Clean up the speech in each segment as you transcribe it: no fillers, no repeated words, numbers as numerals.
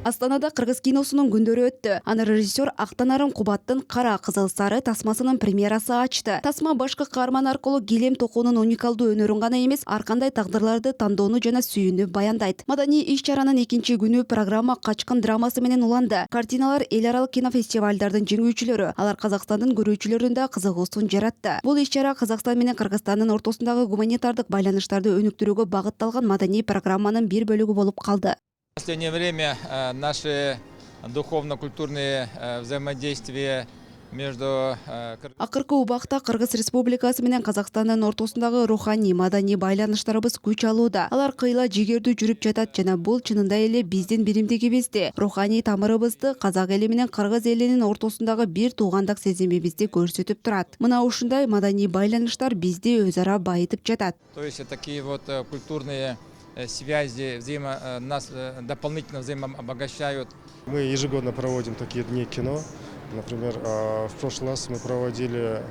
Астанада кыргыз киносунун күндөрү өттү. Аны режиссер Актанарым Кубаттын Кара кызыл сары тасмасынын премьерасы ачты. Тасма башкы каарман аркылуу килем токуунун уникалдуу өнөрүн гана эмес, ар кандай тагдырларды тандоону жана сүйүүнү баяндайт. Маданий иш-чаранын экинчи күнү программа Качкын драмасы менен уланды. Картиналар эл аралык кинофестивалдардын жеңүүчүлөрү, алар Казакстандын көрүүчүлөрүн да кызыгуусун жаратты. Бул иш-чара Казакстан менен Кыргызстандын ортосундагы гуманитардык байланыштарды өнүктүрүүгө багытталган маданий программанын бир бөлүгү болуп калды. В последнее время наши духовно-культурные взаимодействия между Акыркы убакта Кыргыз Республикасы менен Казакстандын ортосундагы руханий маданий байланыштарыбыз күч алууда. Алар кыйла жигердүү жүрүп жатат жана бул чынында эле биздин биримдигибизди, руханий тамырыбызды, казак эли менен кыргыз элинин ортосундагы бир туугандык сезимибизди көрсөтүп турат. Мына ушундай маданий байланыштар бизди өз ара байытып жатат. То есть такие вот культурные связи нас дополнительно взаимообогащают. Мы ежегодно проводим такие дни кино. Например, в прошлый раз мы проводили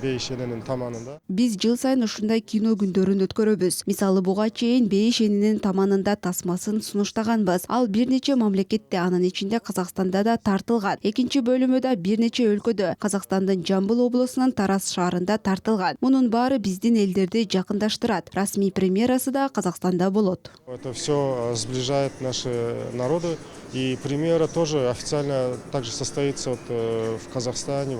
Бейшененин таманында. Биз жыл сайын ушундай кино күндөрүн өткөрөбүз. Мисалы буга чейин Бейшененин таманында тасмасын сунуштаганбыз. Ал бир нече мамлекетте, анын ичинде Казакстанда да тартылган. Экинчи бөлүмү да бир нече өлкөдө, Казакстандын Жамбыл облусунун Тарас шаарында тартылган. Мунун баары биздин элдерди жакындаштырат. Расмий премьерасы да Казакстанда болот. Это все сближает наши народы. И премьера тоже официально также состоится в Казахстане.